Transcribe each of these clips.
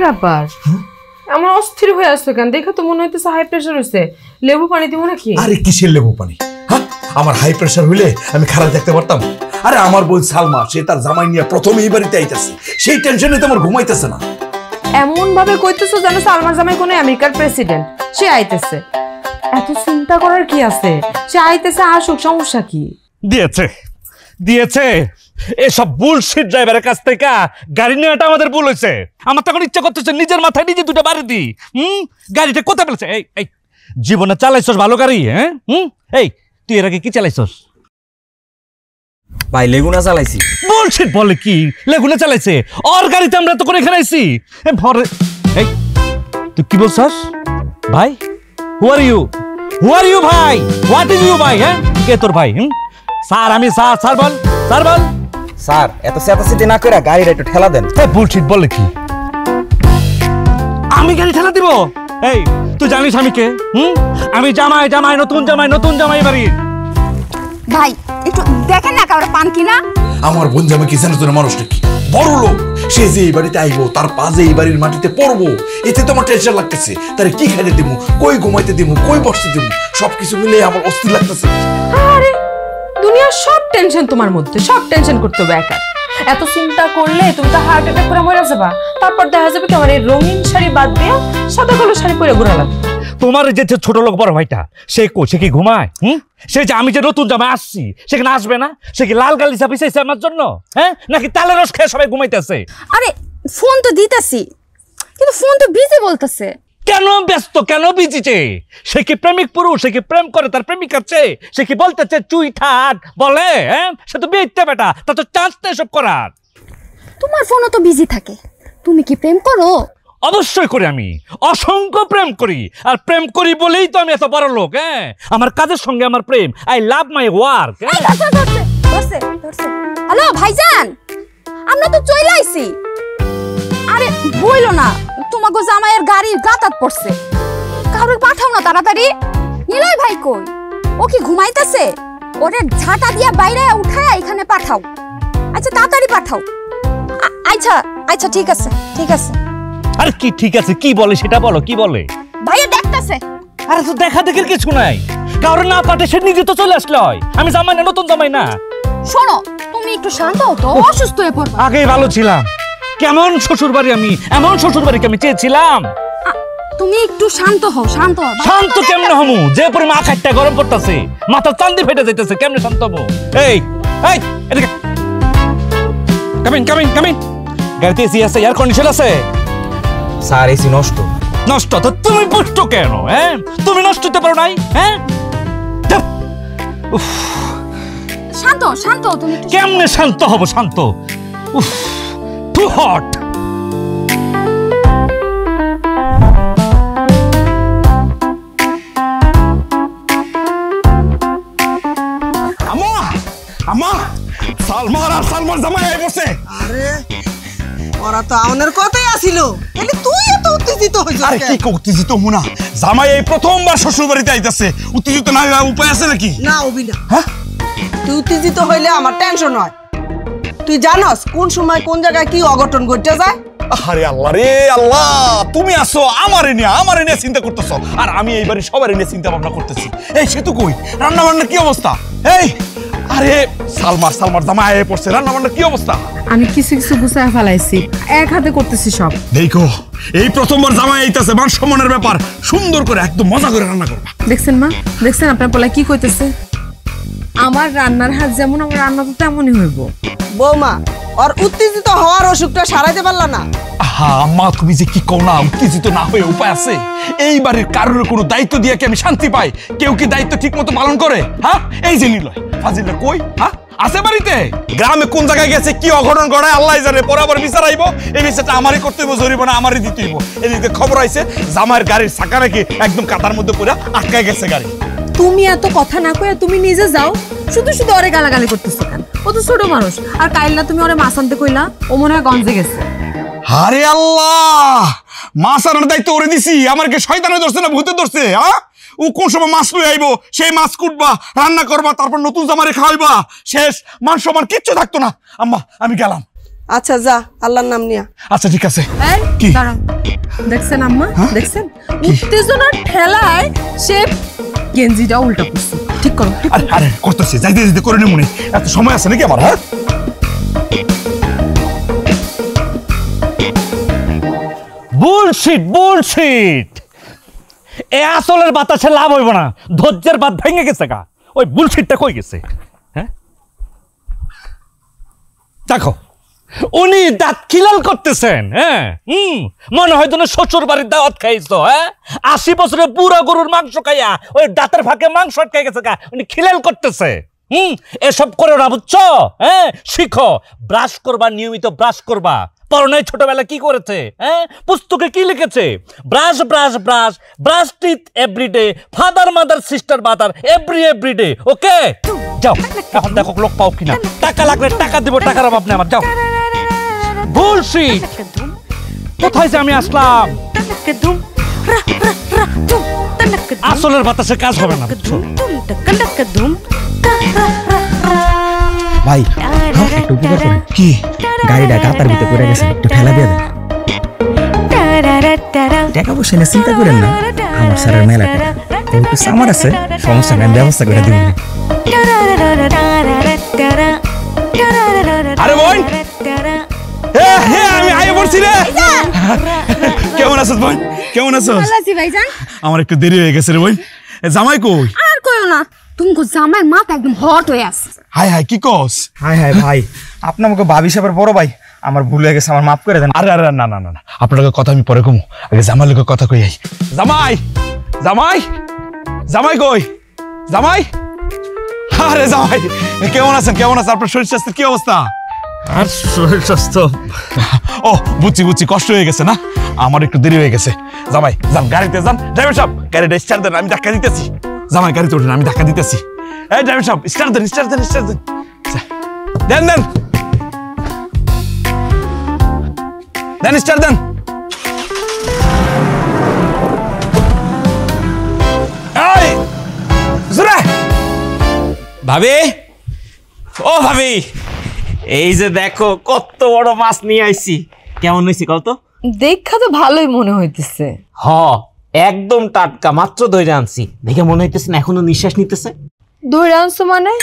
ব্যাপার আমার অস্থির হয়ে আসছে কেন? দেখো তো মনে হইতেছে হাই প্রেসার হইছে। লেবু পানি দিব নাকি? আরে কিসের লেবু পানি? হ্যাঁ, আমার হাই প্রেসার হইলে আমি খারাপ দেখতে পারতাম? আরে আমার বোন সালমা, সে তার জামাই নিয়ে প্রথম এই বাড়িতে আইতাছে, সেই টেনশনে তো আমার ঘুমাইতেছে না। এমন ভাবে কইতেছো যেন সালমার জামাই কোনো আমেরিকার প্রেসিডেন্ট, সে আইতেছে। এত চিন্তা করার কি আছে? সে আইতেছে, আসুক, সমস্যা কি? দিয়েছে এসব বুলশিট ড্রাইভারের কাছ থেকে গাড়ি নেওয়াটা আমাদের ভুল হয়েছে। আমার তখন ইচ্ছা করতেছে নিজের মাথায় নিজে দুটো বাড়ি দিই। গাড়িটা কোথায় পেলেছে? এই জীবনে চালাইছস ভালো গাড়ি? হ্যাঁ, এই তুই এর আগে কি চালাইছস? ভাই লেগুনা চালাইছি। বুলশিট বলে কি লেগুনা চালাইছে? ওর গাড়িতে আমরা তো করে এখানে আইছি। এই তুই কি বলছস ভাই? হু আর ইউ ভাই? হোয়াট ইজ ইউ ভাই? হ্যাঁ, কে তোর ভাই? স্যার আমি স্যার বল, স্যার বল। স্যার এত চেতাচেতি না করে গাড়িটা একটু ঠেলা দেন। বুলশিট বলে কি? আমি গাড়ি ঠেলা দিব? এই তুই জানিস আমি কে? আমি জামাই নতুন জামাই বাড়ির। ভাই একটু দেখেন না কাউরে পান কিনা। আমার বোন জামাই কি জানো তোর মানুষটা কি বড় লোক, সে যে এই বাড়িতে আইবো, তার পা যে এই বাড়ির মাটিতে পড়বো, এতে তো আমার টেনশন লাগতেছে। তারে কি খাইতে দিব, কই ঘুমাইতে দিব, কই বসতে দিব, সবকিছু মিলে আমার অস্থির লাগতেছে। আরে দুনিয়ার সব টেনশন তোমার মধ্যে, সব টেনশন করতে হবে একা। এত চিন্তা করলে তুমি তো হার্ট অ্যাটাক করে মরে যাবা। তারপর দেখা যাবে কি আমার এই রঙিন শাড়ি বাদ দিয়ে সাদা কালো শাড়ি পরে ঘোরা লাগবে। তোমার যে ছোট লোক বড় ভাইটা, সে কি ঘুমায়? সে যে আমি যে নতুন জামাই আসছি সেখানে আসবে না? সে কি লাল গালিচা পিছাইছে আমার জন্য? হ্যাঁ, নাকি তালের রস খেয়ে সবাই ঘুমাইতেছে? আরে ফোন তো দিতেছি, কিন্তু ফোন তো বিজি বলতেছে। কেন ব্যস্ত, কেন বিজিছে? সে কি প্রেমিক পুরুষ? সে কি প্রেম করে তার প্রেমিকার চেয়ে? সে কি বলতেছে চুই ঠাট বলে? হ্যাঁ, সে তো বিয়েতে বেটা, তা তো চান্স নেই সব করার। তোমার ফোনও তো বিজি থাকে, তুমি কি প্রেম করো? অবশ্যই করি, আমি অসংখ্য প্রেম করি। আর প্রেম করি বলেই তো আমি এত বড় লোক। হ্যাঁ, আমার কাজের সঙ্গে আমার প্রেম। I love my work. Hello ভাইজান, আমরা তো চলে আইছি। আরে বইলো না, তোমাকে জামাইয়ের গাড়ি গাতাত পড়ছে, কারোর পাঠাও না তাড়াতাড়ি। নিলয় ভাই কই? ও কি ঘুমাইতেছে? ওরে ঝাঁটা দিয়া বাইরে উঠায় এখানে পাঠাও। আচ্ছা তাড়াতাড়ি পাঠাও। আচ্ছা ঠিক আছে। আরে কি ঠিক আছে? কি বলে সেটা বলো, কি বলে? ভাইয়া দেখতেছে। আরে তো দেখা দেখির কিছু নাই, কারণ না পাঠে সে নিজে তো চলে আসলে হয়। আমি জামাই না, নতুন জামাই না। শোনো তুমি একটু শান্ত হও তো, অসুস্থ হয়ে পড়বে। আগেই ভালো ছিলাম। কেমন শ্বশুর বাড়ি আমি, এমন শ্বশুর বাড়িকে আমি চেয়েছিলাম। তুমি একটু শান্ত হও। শান্ত কেমনে হমু? যে পরিমাণ আকাশটা গরম পড়তেছে, মাথা চান্দি ফেটে যাইতেছে, কেমনে শান্ত হবো? এই এদিকে কামিন। গাড়িতে এসি আছে, এয়ার কন্ডিশন আছে? স্যার এসি নষ্ট। তো তুমি বুঝছো কেন? হ্যাঁ, তুমি নষ্ট হতে পারো নাই? হ্যাঁ, শান্ত তুমি কেমনে শান্ত হব? শান্ত টু হট। সালমার জামাই আই বসে। আরে ওরা তো আমাদের কথাই আসিল, তাহলে তুই এত উত্তেজিত হইছিস? আরে কি উত্তেজিত মুনা, জামাই এই প্রথমবার শ্বশুর বাড়িতে আইতাছে, উত্তেজিত না হওয়ার উপায় আছে নাকি? না অবিনা, তুই উত্তেজিত হইলে আমার টেনশন হয়। তুই জানোস কোন সময় কোন জায়গায় কি অঘটন ঘটে যায়? আরে আল্লাহ রে আল্লাহ, তুমি আসো আমারে নিয়ে চিন্তা করতেছো, আর আমি এইবারে সবারই নিয়ে চিন্তা ভাবনা করতেছি। এই সেতু কই, রান্না বান্নার কি অবস্থা? এই আরে সালমার জামাই আয়ে পড়ছে, রান্না বান্নার কি অবস্থা? আমি কিছু গুছায় ফেলাইছি, এক হাতে করতেছি সব। দেখো এই প্রথমবার জামাই আইতাছে, মান সম্মানের ব্যাপার, সুন্দর করে একদম মজা করে রান্না করবা। দেখছেন মা, দেখছেন আপনার পোলা কি কইতেছে? আমার রান্নার হাত যেমন, আমার রান্না তো তেমনই হইব। বৌমা, আর উত্তেজিত হওয়ার অসুখটা সারাইতে পারলা না? আম্মা তুমি যে কি কও না, উত্তেজিত না হয়ে উপায় আছে? এই বাড়ির কারোর কোনো দায়িত্ব দিয়ে কি আমি শান্তি পাই? কেউ কি দায়িত্ব ঠিক মতো পালন করে? হ্যাঁ, এই যে নিলয় ফাজিলটা কই? হ্যাঁ, আছে বাড়িতে? গ্রামে কোন জায়গায় গেছে, কি অঘটন ঘটায় আল্লাহ জানে। বরাবর বিচার আইব, এই বিচারটা আমারই করতে হইব, জরিমানা আমারই দিতে হইব। এদিকে খবর আইছে জামাইয়ের গাড়ির চাকা নাকি একদম কাদার মধ্যে পড়ে আটকায় গেছে গাড়ি। তুমি এত কথা না কইয়া তুমি নিজে যাও, শুধু ওরে গালাগালি করতেছো কেন? ও তো ছোট মানুষ। আর কাইল্লা তুমি ওরে মাছ আনতে কইলা, ও মনে হয় গঞ্জে গেছে। আরে আল্লাহ, মাছ আনার দায়িত্ব ওরে দিছি, আমার কি শয়তানে ধরছে না ভূতে ধরছে? ও কোন সময় মাছ লই আইবো, সেই মাছ কুটবা, রান্না করবা, তারপর নতুন জামারে খাওয়াইবা, শেষ মান সম্মান কিচ্ছু থাকতো না। আম্মা আমি গেলাম। আচ্ছা যা, আল্লাহর নাম নিয়া। আচ্ছা ঠিক আছে। এই, কি? দাঁড়াও। দেখছেন আম্মা, দেখছেন উত্তেজনার ঠেলায় সে গেঞ্জিটা উল্টা করছে। ঠিক করো, ঠিক আরে আরে করতেছি, যাইতে যাইতে করে নেই মনে, এত সময় আছে নাকি আমার? হ্যাঁ বুলশিট বুলশিট, এ আসলের বাতাসে লাভ হইব না, ধৈর্যের বাদ ভেঙে গেছে গা। ওই বুলশিটটা কই গেছে? হ্যাঁ দেখো, উনি দাঁত খিলাল করতেছেন। হ্যাঁ মনে হয় তুমি শ্বশুর বাড়ির দাওয়াত খাইছো। হ্যাঁ 80 বছরে পুরো গরুর মাংস খাইয়া ওই দাঁতের ফাঁকে মাংস আটকে গেছে গা, উনি খিলাল করতেছে। এসব করে না, বুঝছো? হ্যাঁ শিখো, ব্রাশ করবা, নিয়মিত ব্রাশ করবা। পরনাই ছোটবেলা কি করেছে? হ্যাঁ পুস্তকে কি লিখেছে? Brush brush brush, brush teeth everyday, father mother sister brother everyday. Okay যাও, এখন দেখো লোক পাও কিনা। টাকা লাগলে টাকা দিব, টাকার অভাব নেই আমার। যাও। বুলশিট, কোথায় যে আমি আসলাম? আসলের বাতাসে কাজ হবে না, বুঝছো? ভাই একটু উপকার করেন। কি? গাড়িটা গাতার ভিতরে পড়ে গেছে, একটু ঠেলা দিয়ে দেন। টাকা পয়সা নিয়ে চিন্তা করেন না, আমার স্যারের মেলা টাকা, একটু সামার আছে, সমস্যা নেই, আমি ব্যবস্থা করে দিব। আরে বোন, আমি আইয়া পড়ছি রে। কেমন আছিস বোন? কেমন আছিস? ভালো আছি ভাইজান। আমার একটু দেরি হয়ে গেছে রে বোন। জামাই কই? আর কইও না, তুমি জামাইয়ের মাথা একদম হট হয়ে আছে। হাই হাই, কি কস? হাই হাই ভাই, আপনি আমাকে ভাবি সাহেবের বড় ভাই, আমার ভুল হয়ে গেছে, আমার মাফ করে দেন। আরে আরে না না না না, আপনার লোকের কথা আমি পরে কমু, আগে জামাই লোকের কথা কই। আই জামাই, জামাই, জামাই কই? জামাই, আরে জামাই কেমন আছেন? কেমন আছেন? আপনার শরীর স্বাস্থ্যের কি অবস্থা? আর শরীর স্বাস্থ্য? ও বুঝছি বুঝছি, কষ্ট হয়ে গেছে না, আমার একটু দেরি হয়ে গেছে। জামাই যান, গাড়িতে যান। ড্রাইভার সাহেব গাড়িটা স্টার্ট দেন, আমি ধাক্কা দিতেছি। জামাই গাড়িতে ওঠেন, আমি ধাক্কা দিতেছি। এই ড্রাইভার সাহেব স্টার্ট দেন, স্টার্ট দেন, স্টার্ট দেন। দেন দেন দেন, স্টার্ট দেন। এই জোরে। ভাবি, ও ভাবি, এই যে দেখো কত বড় মাছ নিয়ে আইছি। কেমন হয়েছে কত? দেখা তো ভালোই মনে হইতেছে। হ, একদম টাটকা, মাত্র ধরে আনছি। দেখে মনে হইতেছে না এখনো নিঃশ্বাস নিতেছে। ধরে আনছো মানে?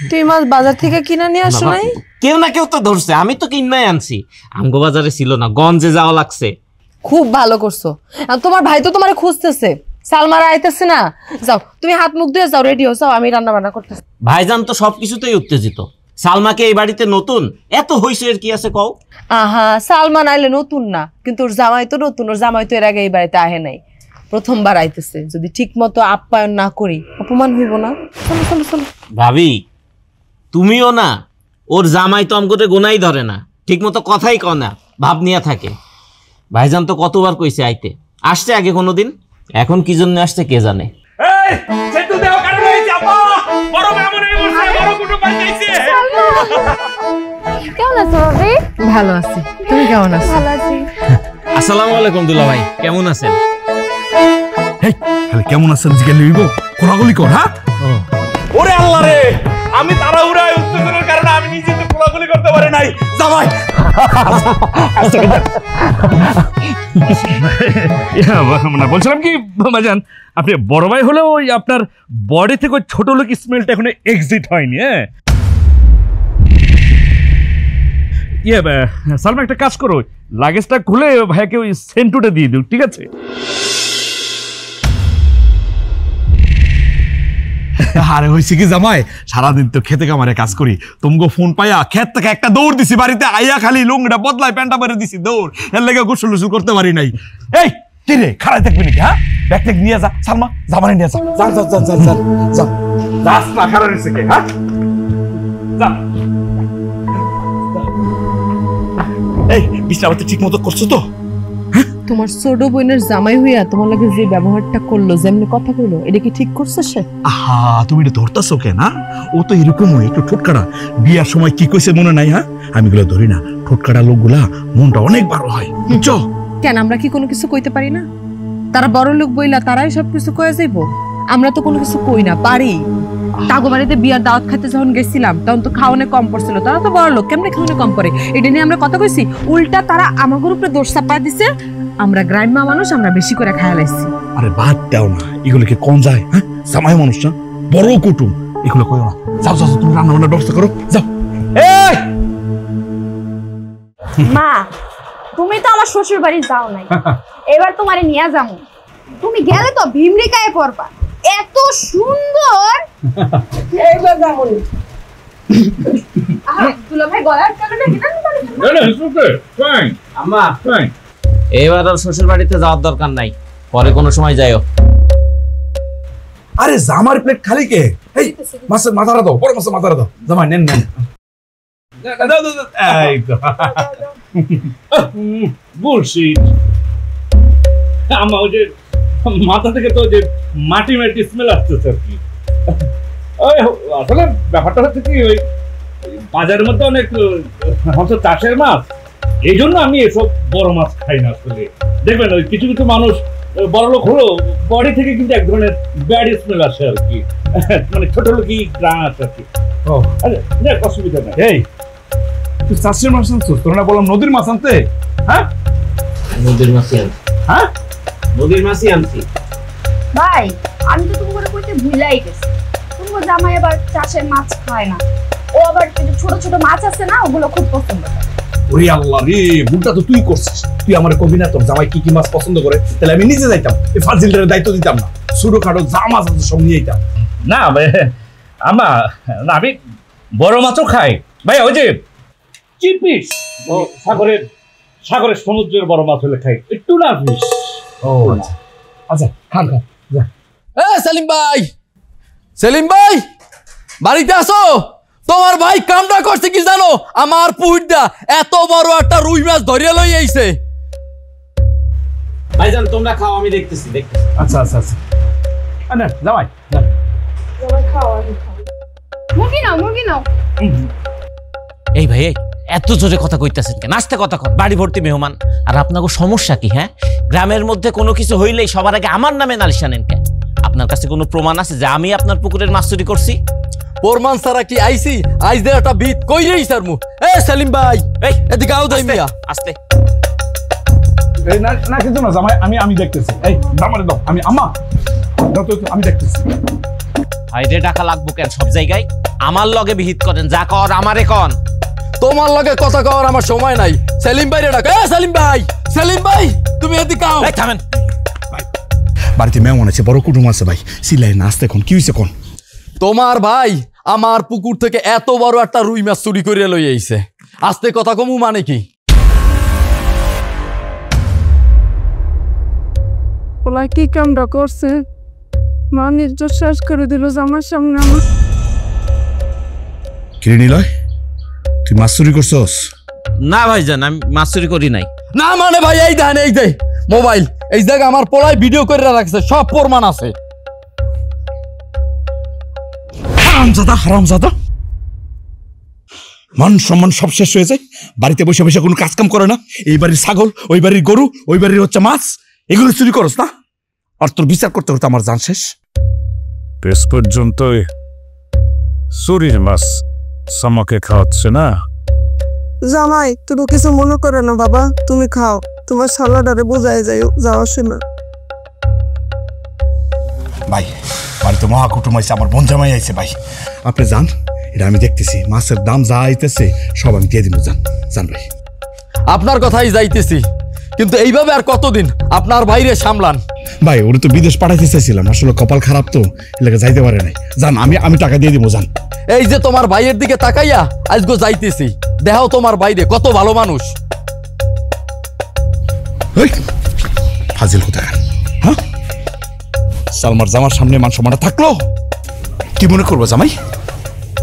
তুই মাছ বাজার থেকে কিনা নিয়ে আসো নাই? কেউ না কেউ তো ধরছে, আমি তো কিনাই আনছি। আমগো বাজারে ছিল না, গঞ্জে যাওয়া লাগছে। খুব ভালো করছো। আর তোমার ভাই তো তোমারে খুঁজতেছে, সালমারা আইতেছে না। যাও তুমি হাত মুখ ধুয়ে যাও, রেডি হও, যাও, আমি রান্না বান্না করতেছি। ভাইজান তো সবকিছুতেই উত্তেজিত। সালমাকে এই বাড়িতে নতুন, এত হইছে এর কি আছে কও? আহা, সালমান আইলে নতুন না, কিন্তু ওর জামাই তো নতুন। ওর জামাই তো এর আগে এই বাড়িতে আহে নাই, প্রথমবার আইতেছে। যদি ঠিক মতো আপ্যায়ন না করি অপমান হইব না? চলো চলো চলো। ভাবি তুমিও না, ওর জামাই তো আমগোতে গোনাই ধরে না, ঠিক মতো কথাই কয় না, ভাব নিয়ে থাকে। ভাইজান তো কতবার কইছে আইতে, আসছে আগে কোনোদিন, এখন কি জন্য আসছে কে জানে। এই সেতু দেও কারণ হইছে আপা, বড় মেমন এই বসে, বড় কুটুম বানাইছে। কেমন আছো ভাবি? ভালো আছি, তুমি কেমন আছো? ভালো আছি। আসসালামু আলাইকুম দুলা ভাই, কেমন আছেন? এই খালি কেমন আছেন জিজ্ঞেস লইব, কোলাগুলি কর। হ্যাঁ ওরে আল্লাহ রে, আমি তাড়াহুড়ায় উত্তেজনার কারণে আমি নিজে তো কোলাগুলি করতে পারি নাই। জামাই বলছিলাম কি ভাইজান, আপনি বড় ভাই হলেও ওই আপনার বডি থেকে ওই ছোট লোক স্মেলটা এখনো এক্সিট হয়নি। হ্যাঁ সালমা, একটা কাজ করো, লাগেজটা খুলে ভাইয়াকে ওই সেন্টুটা দিয়ে দিও, ঠিক আছে? আরে হয়েছে কি জামাই, সারাদিন তো খেতে কামারে কাজ করি, তুমগো ফোন পাইয়া খেত থেকে একটা দৌড় দিছি বাড়িতে আইয়া, খালি লুঙ্গিটা বদলায় প্যান্টটা পরে দিছি দৌড়, এর লেগে গোসল গোসল করতে পারি নাই। এই কি রে, খারাপ থাকবি নাকি? হ্যাঁ ব্যাগ ট্যাগ নিয়ে যা, সালমা জামানে নিয়ে যা, যা যা যা যা যা যা, যাস না, খারাপ হয়েছে কে? হ্যাঁ যা। এই বিছানাটা ঠিক মতো করছো তো? তোমার ছোট বোনের জামাই হইয়া তোমার লাগে যে ব্যবহারটা করলো, যেমনি কথা কইলো, এটা কি ঠিক করছে সে? আহা তুমি এটা ধরতাছো কেন? ও তো এরকম একটু ঠোটকাটা, বিয়ার সময় কি কইছে মনে নাই? হ্যাঁ আমি গুলো ধরি না, ঠোটকাটা লোকগুলা মনটা অনেক বড় হয়, বুঝছো? কেন আমরা কি কোনো কিছু কইতে পারি না? তারা বড় লোক বইলা তারাই সবকিছু কয়ে যাইবো? আমরা তো কোনো কিছু কই না, পারি। তাগো বাড়িতে বিয়ার দাওয়াত খাইতে যখন গেছিলাম তখন তো খাওয়ানে কম পড়ছিল, তারা তো বড় লোক, কেমনে খাওয়ানে কম পড়ে? এটা নিয়ে আমরা কথা কইছি, উল্টা তারা আমাদের উপরে দোষ চাপা দিছে। আমরা গ্রাম্য মানুষ, আমরা বেশি করে খাইয়া লাইছি। আরে বাদ দাও না, এগুলো কি কোন যায়? হ্যাঁ, জামাই মানুষ না, বড় কুটুম, এগুলো কইও না। যাও যাও, তুমি রান্না বান্নার ব্যবস্থা করো, যাও। এই মা, তুমি তো আমার শ্বশুর বাড়ি যাও নাই, এবার তোমারে নিয়ে যাবো। তুমি গেলে তো ভিমরিকায় পড়বা, এত সুন্দর। এইবার যাবো নি। দুলা ভাই গলার কারণে আম্মা এবার আর শ্বশুর বাড়িতে যাওয়ার দরকার নাই, পরে কোনো সময় যাইও। আরে জামার প্লেট খালি কে? এই মাছের মাথাটা দাও, বড় মাছের মাথাটা দাও। জামাই নেন নেন। এই তো বুলশিট। আমার ওই যে মাথা থেকে তো যে মাটি মাটি স্মেল আসতেছে আর কি। ওই আসলে ব্যাপারটা হচ্ছে কি, ওই বাজারের মধ্যে অনেক হচ্ছে চাষের মাছ, এই জন্য আমি এসব বড় মাছ খাই না। আসলে দেখবেন ওই কিছু কিছু মানুষ বড় লোক হলো বডি থেকে কিন্তু এক ধরনের ব্যাড স্মেল আসে আর কি, মানে ছোট লোকই গ্রাম আসে আর কি। ও আরে দেখ, অসুবিধা নেই। এই তুই চাষের মাছ আনছিস? তোর না বললাম নদীর মাছ আনতে? হ্যাঁ, নদীর মাছই আনছি। হ্যাঁ, নদীর মাছই আনছি। ভাই, আমি তো তোমাকে কইতে ভুলাই গেছি, তোমার জামাই আবার চাষের মাছ খায় না, ও আবার ছোট ছোট মাছ আছে না, ওগুলো খুব পছন্দ করে। ওরে আল্লাহ রে, ভুলটা তো তুই করছিস। তুই আমার কবি না তোর জামাই কি কি মাছ পছন্দ করে, তাহলে আমি নিজে যাইতাম, এই ফাজিলটার দায়িত্ব দিতাম না। ছোট খাটো যা মাছ আছে সব নিয়ে যেতাম। না আমা, না আমি বড় মাছও খাই ভাই। ওই যে চিপিস, ও সাগরের সমুদ্রের বড় মাছ হলে খাই, একটু না ফিস। ও আচ্ছা, খান খান যা। সেলিম ভাই, সেলিম ভাই বাড়িতে আসো। তোমার ভাই কামটা করছে কি জানো? আমার পুইটটা এত বড় একটা রুই মাছ ধরিয়া লই আইছে। ভাইজান তোমরা খাও, আমি দেখতেছি। আচ্ছা আচ্ছা আচ্ছা, না জামাই মুরগি নাও। এই ভাই, এত জোরে কথা কইতাছেন কেন? আস্তে কথা কর, বাড়ি ভর্তি মেহমান। আর আপনাকে সমস্যা কি? হ্যাঁ, গ্রামের মধ্যে কোনো কিছু হইলেই সবার আগে আমার নামে নালিশ আনেন কেন? আপনার কাছে কোনো প্রমাণ আছে যে আমি আপনার পুকুরের মাছ চুরি করছি? প্রমাণ ছাড়া কি আইছি? আইস দে একটা বিট কই রেই স্যার মু। সেলিম ভাই, এই এদিকে আও দাই মিয়া। আস্তে। এই না কিছু না জামাই, আমি দেখতেছি। এই জামারে দাও, আম্মা দাও তো, আমি দেখতেছি। হাইরে টাকা লাগবো কেন? সব জায়গায় আমার লগে বিহিত করেন, যা কর আমারে কন। তোমার লগে কথা কওয়ার আমার সময় নাই। সেলিম ভাই রে ডাক। সেলিম ভাই, সেলিম ভাই তুমি এদিকে আও। এই থামেন। বাড়িতে মেহমান আছে, বড় কুটুম আছে ভাই, সিলাই না। আসতে কোন কি হইছে কোন? তোমার ভাই আমার পুকুর থেকে এত বড় একটা রুই মাছ চুরি করে লই আইছে। আস্তে কথা কমু মানে কি? ওলা কি কামটা করছে? মা নির্জর শেষ করে দিল আমার সামনে। আমার কিরে নিলয়, তুই মাছ চুরি করছস? না ভাইজান, আমি মাছ চুরি করি নাই। না মানে ভাই, এই দেন, এই দে মোবাইল, এই জায়গা আমার পড়ায় ভিডিও করে রাখছে, সব প্রমাণ আছে। হারামজাদা, মান সম্মান সব শেষ হয়ে যায়। বাড়িতে বসে বসে কোনো কাজ কাম করে না। এই বাড়ির ছাগল, ওই বাড়ির গরু, ওই বাড়ির হচ্ছে মাছ, এগুলো চুরি করস না? আর তোর বিচার করতে করতে আমার জান শেষ। শেষ পর্যন্ত চুরির মাছ সামাকে খাওয়াচ্ছে না। জামাই, তুমি কিছু মনে করে না বাবা, তুমি খাও। তোমার সালাডারে বোঝাই যাওয়ার সময়। ভাই বাড়িতে মহাকুটুম আইছে, আমার বোন জামাই আইছে ভাই। আপনি যান, এটা আমি দেখতেছি। মাছের দাম যা আইতেছে সব আমি দিয়ে দিব। যান ভাই। আপনার কথাই যাইতেছি, কিন্তু এইভাবে আর কতদিন আপনার বাইরে সামলান? ভাই ওরে তো বিদেশ পাঠাইতে চাইছিলাম, আসলে কপাল খারাপ তো, এলাকা যাইতে পারে নাই। যান, আমি টাকা দিয়ে দিব। যান। এই যে তোমার ভাইয়ের দিকে তাকাইয়া আজকে যাইতেছি, দেখাও তোমার বাইরে কত ভালো মানুষ। ফাজিল কোথায়? হ্যাঁ, সালমার জামার সামনে মান সম্মানটা থাকলো, কি মনে করবো জামাই?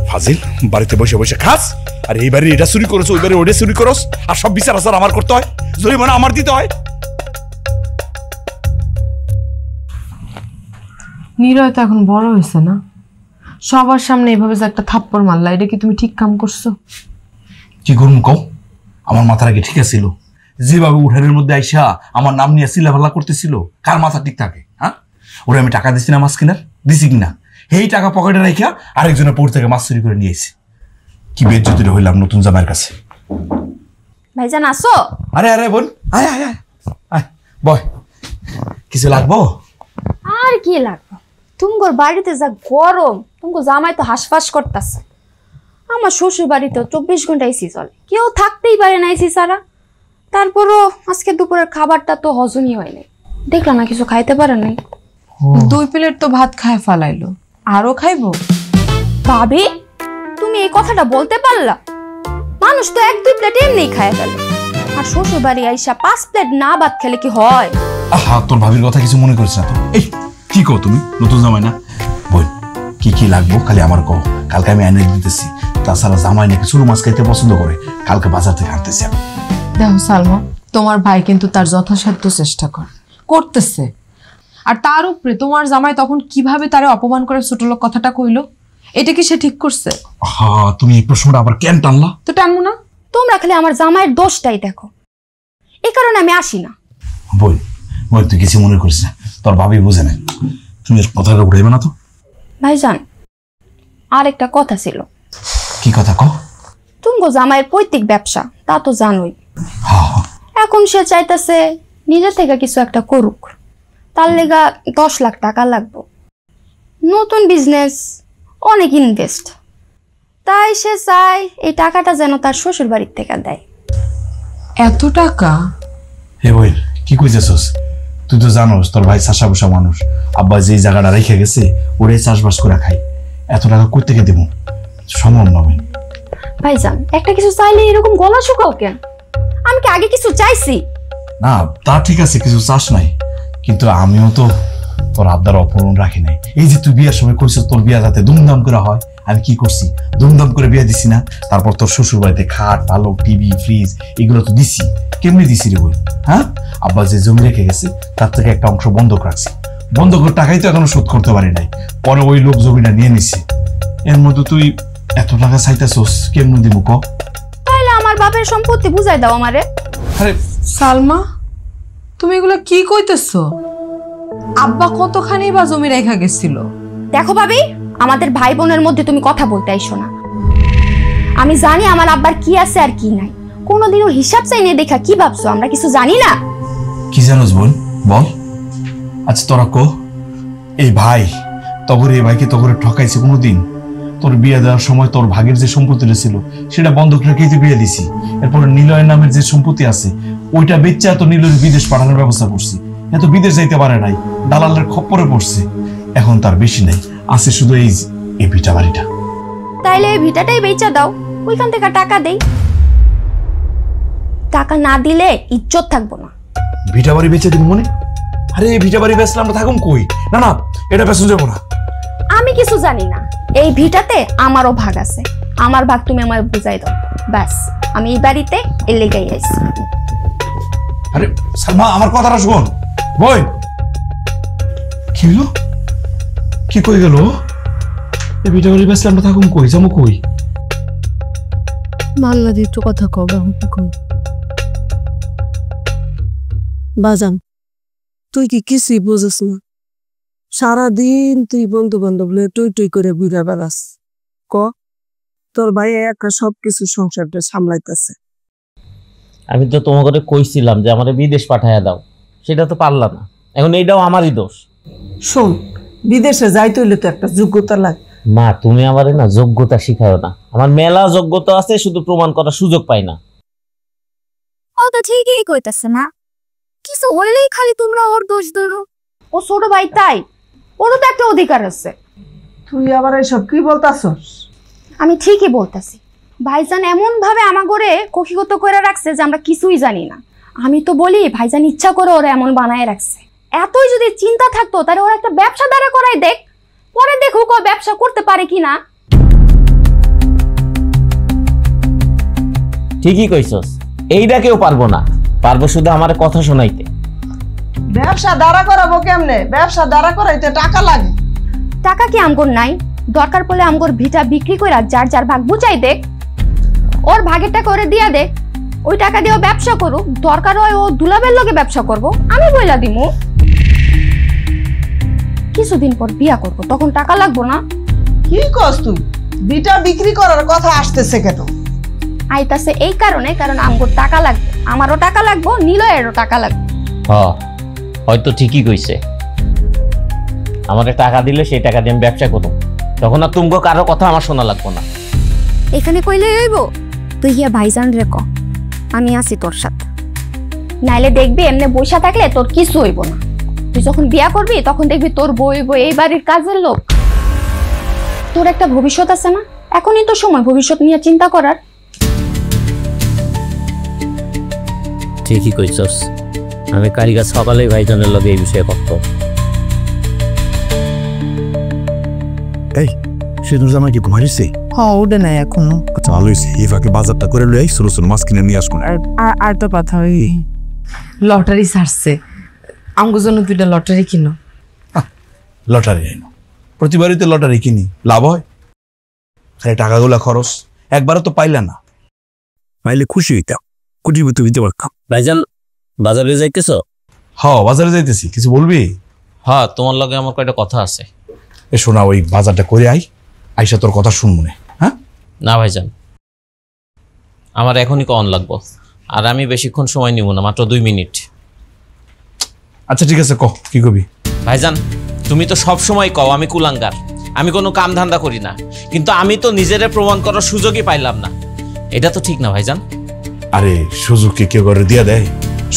ফাজিল, বাড়িতে বসে বসে খাস, আর এই বাড়ি এটা চুরি করছ, ওই বাড়ি ওটা চুরি করস, আর সব বিচার আচার আমার করতে হয়, জরিমানা আমার দিতে হয়। নিরয় তো এখন বড় হয়েছে না, সবার সামনে এভাবে যে একটা থাপ্পড় মারলা, এটা কি তুমি ঠিক কাম করছো? কি করুন কও? আমার মাথার আগে ঠিক আছিল? যেভাবে উঠানের মধ্যে আইসা আমার নাম নিয়ে চিলাফালা করতেছিল, কার মাথা ঠিক থাকে? হ্যাঁ, ওরে আমি টাকা দিছি না মাছ কিনার? দিছি কিনা? এই টাকা পকেটে রাখা আরেকজনের পর থেকে মাছ চুরি করে নিয়ে এসে কি বেজ্জতি হইলাম নতুন জামাইয়ের কাছে। ভাইজান আসো। আরে আরে বোন আয় আয় আয় আয় বয়, কিছু লাগবো? আর কি লাগবে, তুমগোর বাড়িতে যা গরম, তুমগো জামাই তো হাঁসফাঁস করতেছে। আমার শ্বশুর বাড়িতেও 24 ঘন্টা এসি চলে, কেউ থাকতেই পারে না এসি ছাড়া। তারপরও আজকে দুপুরের খাবারটা তো হজমই হয় নাই, দেখলাম না কিছু খাইতে পারে নাই। 2 প্লেট তো ভাত খায় ফালাইলো, আরো খাইবো? ভাবি তুমি এই কথাটা বলতে পারলা? মানুষ তো 1-2 প্লেট এমনি খায় ফেলে, আর শ্বশুর বাড়ি আইসা 5 প্লেট না ভাত খেলে কি হয়? আহা, তোর ভাবির কথা কিছু মনে করিস না তো। এই কি কও তুমি, নতুন জামাই না? বোন কি কি লাগবো খালি আমার কও, কালকে আমি এনে দিতেছি। তাছাড়া জামাই নাকি ছোট মাছ খাইতে পছন্দ করে, কালকে বাজার থেকে আনতেছি আমি। দেখো সালমা, তোমার ভাই কিন্তু তার যথাসাধ্য চেষ্টা করতেছে, আর তার উপরে তোমার জামাই তখন কিভাবে তারে অপমান করে ছোট লোক কথাটা কইলো, এটা কি সে ঠিক করছে? হ্যাঁ, তুমি এই প্রশ্নটা আবার কেন টানলা? তো টানবো না। তোমরা খালি আমার জামাইয়ের দোষটাই দেখো, এই কারণে আমি আসি না। বোন বোন তুই কিছু মনে করিস না, তোর ভাবি বুঝে না, তুমি কথাটা উঠাইবে না তো। ভাইজান আর একটা কথা ছিল। কি কথা কও? তুমগো জামাইয়ের পৈতৃক ব্যবসা, তা তো জানোই। হ্যাঁ, এখন সে চাইতেছে নিজে থেকে কিছু একটা করুক, তার লেগা 10 লাখ টাকা লাগবে। নতুন বিজনেস, অনেক ইনভেস্ট, তাই সে চায় এই টাকাটা যেন তার শ্বশুর বাড়ির থেকে দেয়। এত টাকা? হে বোন কি কইতেছস? তুই তো জানোস তোর ভাই চাষা বসা মানুষ, আব্বা যে জায়গাটা রেখে গেছে ওরে চাষবাস করে খাই, এত টাকা কই থেকে দেবো? সম্ভব না বোন। ভাইজান একটা কিছু চাইলে এরকম গলা শুকাও কেন? আমি কি আগে কিছু চাইছি? না তা ঠিক আছে, কিছু চাস নাই, কিন্তু আমিও তো তোর আবদার অপূরণ রাখি নাই। এই যে তুই বিয়ের সময় করছিস তোর বিয়া যাতে ধুমধাম করে হয়, আমি কি করছি? ধুমধাম করে বিয়ে দিছি না? তারপর তোর শ্বশুর বাড়িতে খাট পালক টিভি ফ্রিজ এগুলো তো দিছি। কেমনি দিছি রে বই? হ্যাঁ, আব্বা যে জমি রেখে গেছে তার থেকে একটা অংশ বন্ধক রাখছি, বন্ধকের টাকাই তো এখনো শোধ করতে পারি নাই, পরে ওই লোক জমিটা নিয়ে নিছে। এর মধ্যে তুই এত টাকা চাইতেছস, কেমনি দিব ক? তাইলে আমার বাপের সম্পত্তি বুঝাই দাও আমারে। আরে সালমা, তুমি এগুলো কি কইতেছো? আব্বা কতখানি বা জমি রেখা গেছিল? দেখো ভাবি, আমাদের ভাই বোনের মধ্যে তুমি কথা বলতে আইসো না। আমি জানি আমার আব্বার কি আছে আর কি নাই, কোনোদিনও হিসাব চাই নিয়ে দেখা কি ভাবছো আমরা কিছু জানি না? কি জানোস বোন বল? আচ্ছা তোরা কো, এই ভাই তগরে এই ভাইকে তগরে ঠকাইছে কোনোদিন? তোর বিয়ে দেওয়ার সময় তোর ভাগের যে সম্পত্তিটা ছিল সেটা বন্ধক রেখেই তো বিয়ে দিছি। এরপর নিলয় নামের যে সম্পত্তি আছে ওইটা বেচা তো নিলয়ের বিদেশ পাঠানোর ব্যবস্থা করছি। এত বিদেশ যাইতে পারে নাই, দালালের খপ্পরে পড়ছে। এখন তার বেশি নাই, আছে শুধু এই ভিটা বাড়িটা। তাইলে এই ভিটাটাই বেচা দাও, ওইখান থেকে টাকা দেই। টাকা না দিলে ইজ্জত থাকবো না। ভিটা বাড়ি বেচে দিব মনে? আরে ভিটা বাড়ি বেচলে আমরা থাকুম কই? না না, এটা বেচন যাবো না। আমি কিছু জানি না, এই ভিটাতে আমারও ভাগ আছে, আমার ভাগ তুমি আমায় বুঝাই দাও ব্যাস। আমি এই বাড়িতে এর লেগাই আইছি। আরে সালমা আমার কথাটা শোন। বই কি হলো? কি কই গেল? এই ভিটা বাড়ি বেচলে আমরা থাকুম কই, যাবো কই? বাংলা দিয়ে একটু কথা কও, বাজান তুই কি কিছুই বুঝিস না? সারাদিন তুই বন্ধু বান্ধব টুই টুই করে ঘুরে বেড়াস। ক তোর ভাই একা সবকিছু সংসারটা সামলাইতেছে। আমি তো তোমাকে কইছিলাম যে আমারে বিদেশ পাঠাইয়া দাও, সেটা তো পারলা না। এখন এইটাও আমারই দোষ। শোন, বিদেশে যাইতে হইলে তো একটা যোগ্যতা লাগে। মা তুমি আমারে না যোগ্যতা শিখাও না, আমার মেলা যোগ্যতা আছে, শুধু প্রমাণ করার সুযোগ পাই না। ও তো ঠিকই কইতাছে না, কিছু হইলেই খালি তোমরা ওর দোষ ধরো। ও ছোট ভাই, তাই ওরও তো একটা অধিকার আছে। তুই আবার এসব কি বলতাছস? আমি ঠিকই বলতাছি, ভাইজান এমন ভাবে আমাগরে কক্ষিগত করে রাখছে যে আমরা কিছুই জানি না। আমি তো বলি ভাইজান ইচ্ছা করে ওরা এমন বানায় রাখছে। এতই যদি চিন্তা থাকতো তাহলে ওরা একটা ব্যবসা দাঁড়া করাই দেখ, পরে দেখুক ও ব্যবসা করতে পারে কিনা। ঠিকই কইছস, এইটা কেউ পারবো না, পারবো শুধু আমার কথা শোনাইতে। ব্যবসা দাঁড়া করাবো কেমনে? ব্যবসা দাঁড়া করাইতে টাকা লাগে। টাকা কি আমগর নাই? দরকার পড়লে আমগর ভিটা বিক্রি করে যার যার ভাগ বুঝাই দেখ, ওর ভাগেরটা করে দিয়া দেখ, ওই টাকা দিয়ে ব্যবসা করুক। দরকার হয় ও দুলাবের লগে ব্যবসা করব, আমি বইলা দিমু। কি কিছুদিন পর বিয়া করব, তখন টাকা লাগবো না? কি কস তুই? বিটা বিক্রি করার কথা আসতেছে কেন? আইতাছে এই কারণে, কারণ আমগোর টাকা লাগবে, আমারও টাকা লাগবো, নিলয়েরও টাকা লাগবে। হয়তো ঠিকই কইছে। আমাকে টাকা দিলে সেই টাকা দিয়ে আমি ব্যবসা করব, তখন আর তুমগো কারো কথা আমার শোনা লাগবো না। এখানে কইলে হইব? তুই গিয়া ভাইজান রে ক আমি আছি তোর সাথে, নাইলে দেখবি এমনি বইসা থাকলে তোর কিছু হইব না। তুই যখন বিয়া করবি তখন দেখবি তোর বই এই বাড়ির কাজের লোক। তোর একটা ভবিষ্যৎ আছে না, এখনই তো সময় ভবিষ্যৎ নিয়ে চিন্তা করার। ঠিকই কইছস, আমি কারিগর সকালেই ভাইজানের লগে এই বিষয়ে কথা। এই সেদিন জামা কি ঘুমাইছে? হ্যাঁ ওটা নাই এখনো। আচ্ছা ভালো হয়েছে, এই ফাঁকে বাজারটা করে লই, ছোট ছোট মাছ কিনে নিয়ে আসবো। আর তো কথা হই লটারি ছাড়ছে, আমগো জন্য 2টা লটারি কিনো। লটারি আইনো, প্রতিবারই তো লটারি কিনি, লাভ হয়? খালি টাকাগুলা খরচ, একবারও তো পাইলা না। পাইলে খুশি হইতাম, কোটিপতি হইতে পারতাম। ভাইজান বাজারে যাইতেছো? বাজারে যাইতেছি, কিছু বলবি? তোমার লগে আমার কয়টা কথা আছে। এ শোনা, ওই বাজারটা করে আইসা তোর কথা শুনবো না। হ্যাঁ না ভাইজান, আমার এখনই কন লাগবো, আর আমি বেশিক্ষণ সময় নিব না, মাত্র 2 মিনিট। আচ্ছা ঠিক আছে, কি কবি? ভাইজান তুমি তো সব সময় কও আমি কুলাঙ্গার, আমি কোনো কাম ধান্দা করি না, কিন্তু আমি তো নিজেরে প্রমাণ করার সুযোগই পাইলাম না। এটা তো ঠিক না ভাইজান। আরে সুযোগকে কেউ করে দিয়া দেয়,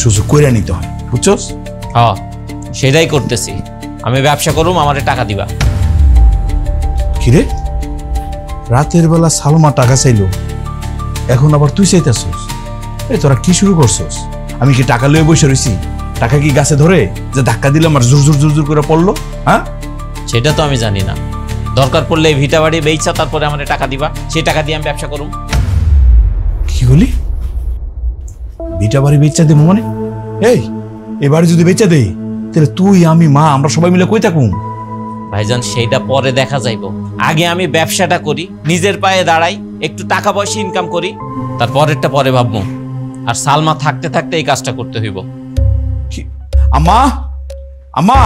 সুযোগ করে নিতে হয়, বুঝছস? সেটাই করতেছি। আমি ব্যবসা করুম, আমারে টাকা দিবা। কিরে, রাতের বেলা সালমা টাকা চাইলো, এখন আবার তুই চাইতেছস? তোরা কি শুরু করছস? আমি কি টাকা লয়ে বসে রইছি? টাকা কি গাছে ধরে যে ধাক্কা দিলাম আর জোর জোর জোর জোর করে পড়লো? সেটা তো আমি জানি না। দরকার পড়লে এই ভিটা বাড়ি বেচা, তারপরে আমারে টাকা দিবা, সেই টাকা দিয়ে আমি ব্যবসা করুম। কি বলি? ভিটা বাড়ি বেচা দেবো মানে? এই বাড়ি যদি বেচা দেই, তাহলে তুই আমি মা আমরা সবাই মিলে কই থাকুম? ভাইজান সেইটা পরে দেখা যাইব, আগে আমি ব্যবসাটা করি, নিজের পায়ে দাঁড়াই, একটু টাকা পয়সা ইনকাম করি, তারপরেরটা পরে ভাববো। আর সালমা থাকতে থাকতে এই কাজটা করতে হইব। আম্মা, আম্মা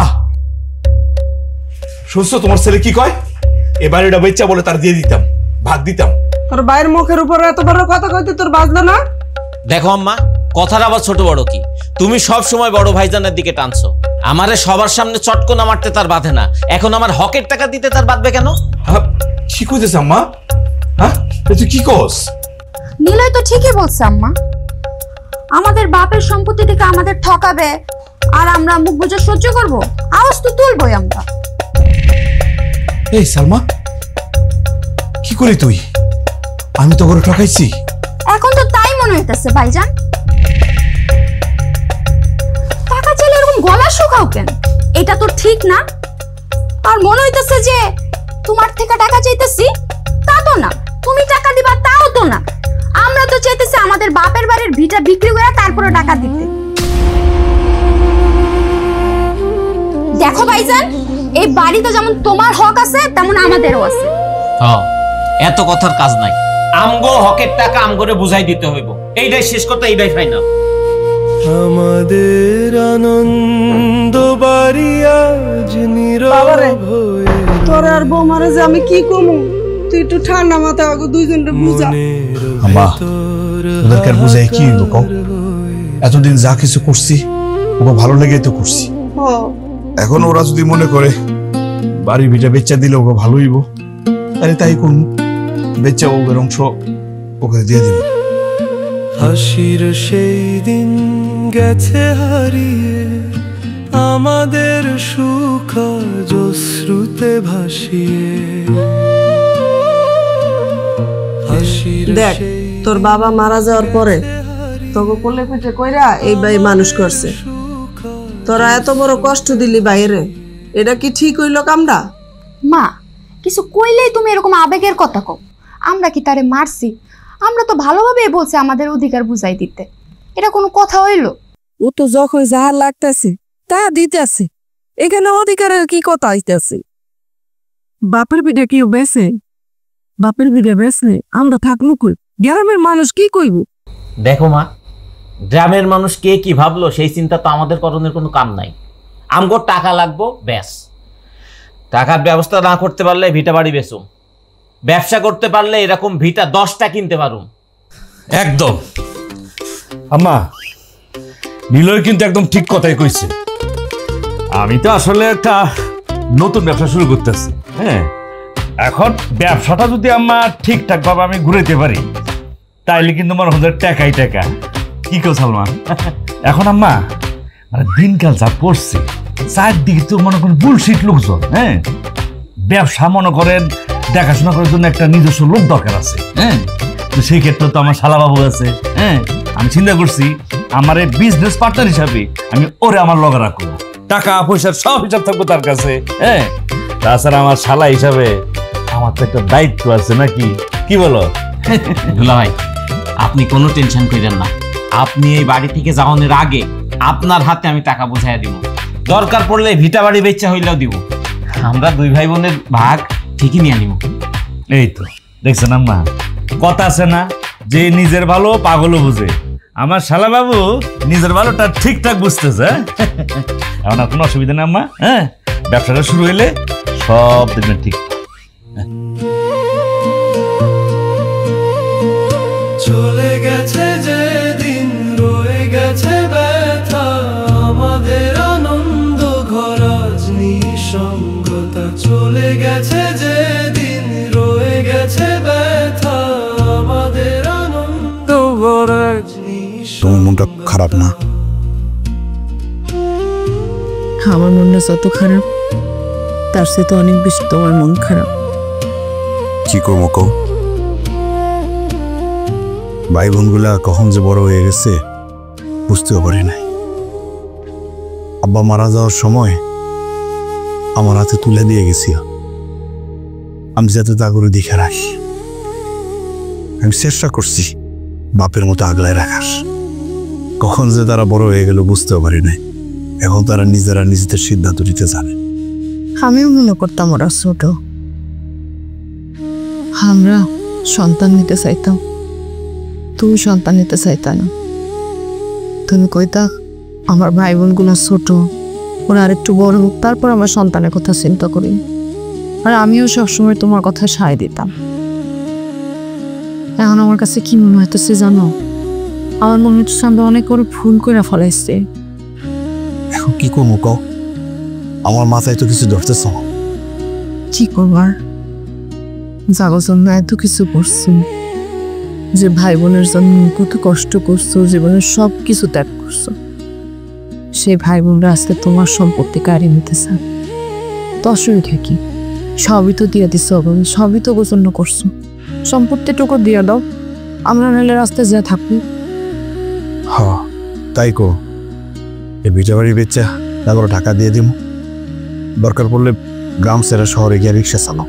শুনছো তোমার ছেলে কি কয়? এ বাড়িটা বেচা বলে তার দিয়ে দিতাম, ভাগ দিতাম। তোর বাইরের মুখের উপর এত বড় কথা কইতে তোর বাজলো না? দেখো আম্মা, কথার আবার ছোট বড় কি? তুমি সব সময় বড় ভাইজানের দিকে টানছো, আমারে সবার সামনে চটকনা মারতে তার বাধে না, এখন আমার হকের টাকা দিতে তার বাঁধবে কেন? কি কইতেছ আম্মা? তুই কি কস? নিলয় তো ঠিকই বলছে আম্মা, আমাদের বাপের সম্পত্তি থেকে আমাদের ঠকাবে আর আমরা মুখ বুজে সহ্য করব? আওয়াজ তো তুলবই আমরা। এই সালমা, কি করি তুই? আমি তো করে ঠকাইছি। এখন তো তাই মনে হইতেছে ভাইজান। টাকা চাইলে এরকম গলা শুকাও কেন? এটা তো ঠিক না। আর মনে হইতেছে যে তোমার থেকে টাকা চাইতেছি, তা তো না। তুমি টাকা দিবা, তাও তো না। আমরা তো চাইতেছি আমাদের বাপের বাড়ির ভিটা বিক্রি করে তারপরে টাকা দিতে। দেখো ভাইজান, এই বাড়িতে যেমন তোমার হক আছে তেমন আমাদেরও আছে। এত কথার কাজ নাই, আমগো হকের টাকা আমগরে বুঝাই দিতে হইব, এইটাই শেষ কথা, এইটাই ফাইনাল। আমাদের আনন্দ বাড়ি আজ নীরব হয়ে। তোর আর বৌমারে যে আমি কি কমু, তুই একটু ঠান্ডা মাথায় আগে দুইজনকে বুঝা। আম্মা, ওদেরকে বুঝাই কি হইব কও? এতদিন যা কিছু করছি ওকে ভালো লেগে তো করছি। এখন ওরা যদি মনে করে বাড়ি ভিটা বেচা দিলে ওকে ভালো হইব, তাহলে তাই করুন, বেচা ওদের অংশ ওকে দিয়ে দিব। হাসির সেই দিন গেছে হারিয়ে, আমাদের সুখ অশ্রুতে ভাসিয়ে। দেখ, তোর বাবা মারা যাওয়ার পরে তোকে কোলে পিঠে কইরা এই ভাই মানুষ করছে। তোরা এত বড় কষ্ট দিলি বাইরে, এটা কি ঠিক হইল কামটা? মা, কিছু কইলেই তুমি এরকম আবেগের কথা কও। আমরা কি তারে মারছি? আমরা তো ভালোভাবে বলছি আমাদের অধিকার বুঝাই দিতে। এটা কোনো কথা হইল? ও তো যখন যা লাগতেছে তা দিতেছে, এখানে অধিকারের কি কথা হইতেছে? বাপের পিঠে কেউ বেছে? বাপের পিঠে বেছে আমরা থাকবো কই? গ্রামের মানুষ কি কইব? দেখো মা, গ্রামের মানুষ কে কি ভাবলো সেই চিন্তা তো আমাদের করণের কোনো কাম নাই। আমগো টাকা লাগবো ব্যাস। টাকার ব্যবস্থা না করতে পারলে ভিটা বাড়ি বেচো, ব্যবসা করতে পারলে এরকম ভিটা 10টা কিনতে পারো। একদম আম্মা, নিলয় কিন্তু একদম ঠিক কথাই কইছে। আমি তো আসলে একটা নতুন ব্যবসা শুরু করতেছি। হ্যাঁ, এখন ব্যবসাটা যদি আমার ঠিকঠাক ভাবে আমি ঘুরাইতে পারি তাইলে কিন্তু আমার হচ্ছে টাকাই টাকা। কি কেউ সালমান? এখন আম্মা মানে দিনকাল যা পড়ছে, চারদিকে তো মনে করেন বুলশিট লোকজন। হ্যাঁ, ব্যবসা মনে করেন দেখাশোনা করার জন্য একটা নিজস্ব লোক দরকার আছে। হ্যাঁ, তো সেই ক্ষেত্রে তো আমার শালাবাবু আছে। হ্যাঁ, আমি চিন্তা করছি আমার এই বিজনেস পার্টনার হিসাবে আমি ওরে আমার লগে রাখবো, টাকা পয়সার সব হিসাব থাকবো তার কাছে। হ্যাঁ, তাছাড়া আমার শালা হিসাবে আমার তো একটা দায়িত্ব আছে নাকি, কি বলো? দুলা ভাই, আপনি কোনো টেনশন করেন না। আপনি এই বাড়ি থেকে যাওয়ানোর আগে আপনার হাতে আমি টাকা বুঝাইয়া দিব, দরকার পড়লে ভিটা বাড়ি বেচা হইলেও দিব। আমরা 2 ভাই বোনের ভাগ ঠিকই নিয়ে নিব। এই তো দেখছেন আম্মা, কথা আছে না যে নিজের ভালো পাগলও বুঝে। আমার শালা বাবু নিজের ভালোটা ঠিকঠাক বুঝতেছে। এখন আর কোনো অসুবিধা নেই আম্মা। হ্যাঁ, ব্যবসাটা শুরু হইলে সব দেখবেন ঠিক। চলে গেছে যে দিন, রয়ে গেছে ব্যথা, আমাদের আনন্দ ঘরাজ নিঃসঙ্গতা। চলে গেছে যে দিন, রয়ে গেছে ব্যথা, আমাদের আনন্দ ঘরাজ। তোমার মনটা খারাপ না? আমার মনটা যত খারাপ তার সে তো অনেক বেশি তোমার মন খারাপ। কি করবো কও? ভাই বোনগুলা কখন যে বড় হয়ে গেছে বুঝতেও পারি নাই। আব্বা মারা যাওয়ার সময় আমার হাতে তুলে দিয়ে গেছি, আমি যাতে তা করে দেখে রাখি। আমি চেষ্টা করছি বাপের মতো আগলায় রাখার। কখন যে তারা বড় হয়ে গেল বুঝতেও পারি নাই। এখন তারা নিজেরা নিজেদের সিদ্ধান্ত নিতে জানে। আমিও মনে করতাম ওরা ছোট, আমরা সন্তান নিতে চাইতাম, তুই সন্তান নিতে চাইতা না। তুমি কইতা আমার ভাই বোনগুলো ছোট, ওরা আর একটু বড় হোক, তারপর আমার সন্তানের কথা চিন্তা করি। আর আমিও সবসময় তোমার কথা সায় দিতাম। এখন আমার কাছে কি মনে হইতেছে জানো? আমার মনে হচ্ছে আমরা অনেক বড় ভুল করে ফলাইছে। এখন কি করবো কও? আমার মাথায় তো কিছু ধরতেছ না। কি করবার? যাগো জন্য এত কিছু করছো, যে ভাই বোনের জন্য কত কষ্ট করছো, জীবনের সব কিছু ত্যাগ করছো, সেই ভাই বোনরা আজকে তোমার সম্পত্তি কাড়ি নিতে চান। তো অসুবিধা কি? সবই তো দিয়ে দিচ্ছ, সবই তো গোচন্ন করছো, সম্পত্তিটুকু দিয়ে দাও, আমরা নাহলে রাস্তায় যা থাকি। হ্যাঁ তাই কো, এই ভিটা বাড়ি বেচা তারপর টাকা দিয়ে দিব। দরকার পড়লে গ্রাম ছেড়ে শহরে গিয়ে রিক্সা চালাও।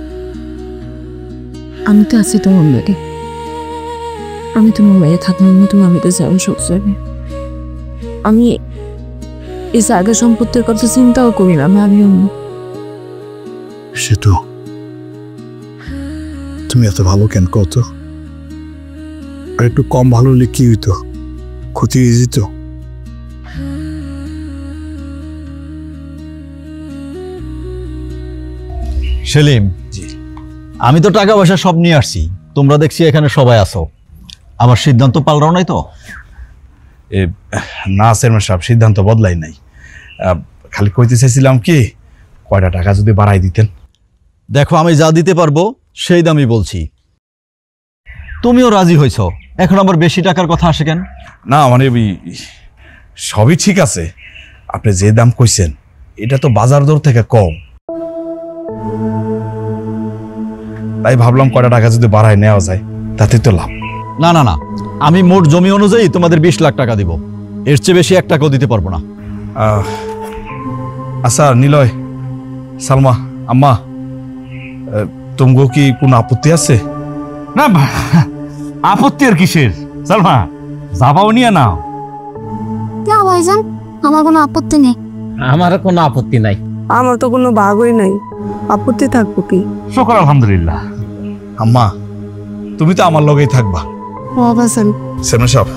আমি তো আছি তোমার মেয়ে, আমি তোমার মেয়ে থাকবো, আমি তোমার মেয়েতে যাবো সব জায়গায়। আমি এই জায়গা সম্পত্তির কথা চিন্তাও করি না, ভাবিও না। সে তো তুমি এত ভালো কেন কত? আর একটু কম ভালো হলে কি হইতো? ক্ষতি হয়ে যেত। সেলিম, আমি তো টাকা পয়সা সব নিয়ে আসছি, তোমরা দেখছি এখানে সবাই আছো, আমার সিদ্ধান্ত পাল্টাও নাই তো? না চেয়ারম্যান সাহেব, সিদ্ধান্ত বদলাই নাই। খালি কইতে চাইছিলাম কি, কয়টা টাকা যদি বাড়াই দিতেন। দেখো, আমি যা দিতে পারবো সেই দামই বলছি। তুমিও রাজি হয়েছ, এখন আবার বেশি টাকার কথা আসে কেন? না মানে সবই ঠিক আছে, আপনি যে দাম কইছেন এটা তো বাজার দর থেকে কম, তাই ভাবলাম কয়টা টাকা যদি বাড়াই নেওয়া যায় তাতে তো লাভ। না না না, আমি মোট জমি অনুযায়ী তোমাদের 20 লাখ টাকা দিব, এর চেয়ে বেশি 1 টাকাও দিতে পারবো না। আচ্ছা নিলয়, সালমা, আম্মা, তোমার কি কোনো আপত্তি আছে? না আপত্তি আর কিসের? সালমা, যাবাও নিয়ে নাও। না ভাইজান, আমার কোনো আপত্তি নেই। আমার কোনো আপত্তি নাই। আমার তো কোনো ভাগই নাই, আপত্তি থাকবো কি? শুকর আলহামদুলিল্লাহ। আম্মা, তুমি তো আমার লগেই থাকবা। চেয়ারম্যান সাহেব,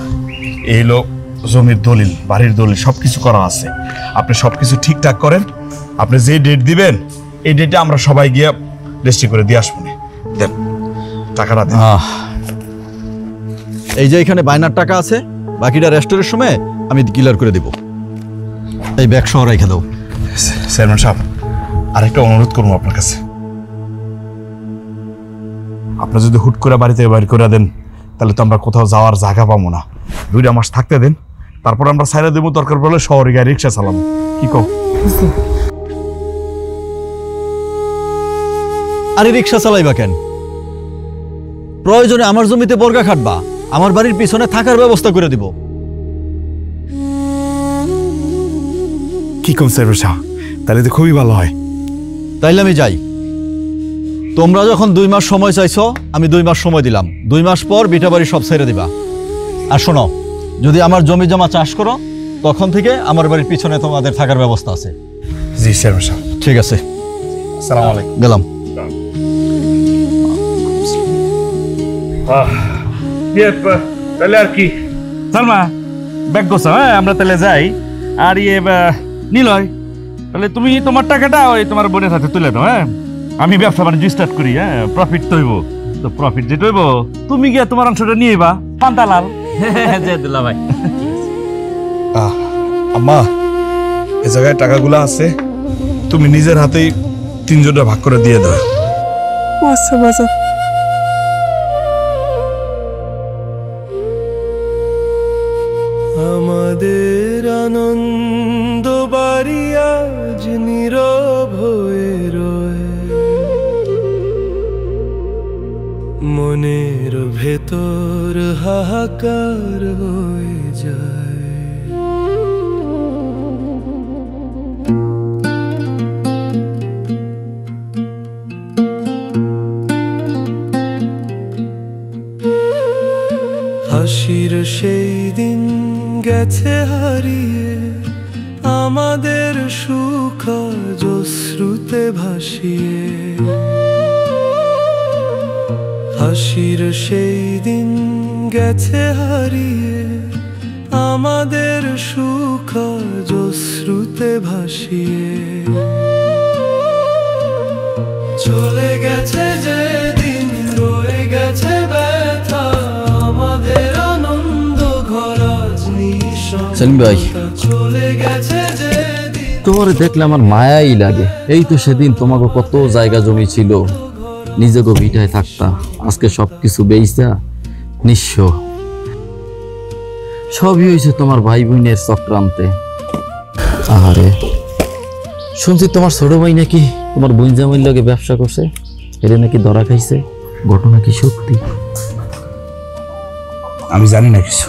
এই লোক জমির দলিল, বাড়ির দলিল সবকিছু করা আছে, আপনি সবকিছু ঠিকঠাক করেন। আপনি যে ডেট দিবেন এই ডেটে আমরা সবাই গিয়ে রেজিস্ট্রি করে দিয়ে আসবো। দেন টাকাটা দেন। এই যে এখানে বায়নার টাকা আছে, বাকিটা রেস্টোরের সময় আমি ক্লিয়ার করে দেব। এই ব্যাগ সহ রেখে দাও। চেয়ারম্যান সাহেব, আরেকটা অনুরোধ করবো আপনার কাছে। আপনি যদি হুট করে বাড়িতে বাইর করে দেন তাহলে তো আমরা কোথাও যাওয়ার জায়গা পাবো না। 2 মাস থাকতে দেন, তারপর আমরা ছাইরা দেবো, দরকার পড়লে শহরে গিয়ে রিক্সা চালাবো। কি কও? আরে রিক্সা চালাইবা কেন? প্রয়োজনে আমার জমিতে বর্গা খাটবা, আমার বাড়ির পিছনে থাকার ব্যবস্থা করে দিব। কি কোন চেয়ারম্যান সাহেব, তাহলে তো খুবই ভালো হয়। তাইলে আমি যাই। তোমরা যখন 2 মাস সময় চাইছো, আমি 2 মাস সময় দিলাম। 2 মাস পর বিটা বাড়ি সব ছেড়ে দিবা। আর শোনো, যদি আমার জমি জমা চাষ করো, তখন থেকে আমার বাড়ির পিছনে তোমাদের থাকার ব্যবস্থা আছে। জি চেয়ারম্যান সাহেব। ঠিক আছে, আসসালামু আলাইকুম। গেলাম। তাহলে আর কি সালমা, ব্যাগ গোছা, হ্যাঁ আমরা তাহলে যাই। আর নিলয়, তাহলে তুমি তোমার টাকাটা ওই তোমার বোনের হাতে তুলে দাও। হ্যাঁ, আমি ব্যবসা বাণিজ্য স্টার্ট করি। হ্যাঁ, প্রফিট তো হইব, তো প্রফিট যেটা হইব তুমি গিয়ে তোমার অংশটা নিয়ে বা পান্তালাল। জয় দুলা ভাই। আম্মা, এ জায়গায় টাকাগুলো আছে, তুমি নিজের হাতেই 3 জনটা ভাগ করে দিয়ে দাও। আচ্ছা বাজান। আমাদের আনন্দ বাড়ি আজ নীরব হয়ে রয়ে, মনের ভেতর হাহাকার হয়ে যায়। হাসির সেই দিন গেছে হারিয়ে, আমাদের সুখ আজ অশ্রুতে ভাসিয়ে। হাসির সেই দিন গেছে হারিয়ে, আমাদের সুখ আজ অশ্রুতে ভাসিয়ে। চলে গেছে যে দিন, রয়ে গেছে ব্যথা, আমাদের আনন্দ ঘর আজ নিঃসঙ্গ। সেলিম ভাই, চলে গেছে যে তোমার দেখলে আমার মায়াই লাগে। এই তো সেদিন তোমাকে কত জায়গা জমি ছিল, নিজে ভিটায় থাকতা, আজকে সবকিছু বেইছা নিঃস্ব। সবই হয়েছে তোমার ভাই বোনের চক্রান্তে। আহারে, শুনছি তোমার ছোট ভাই নাকি তোমার বোন জামাইর লগে ব্যবসা করছে, এটা নাকি ধরা খাইছে। ঘটনা কি সত্যি? আমি জানি না কিছু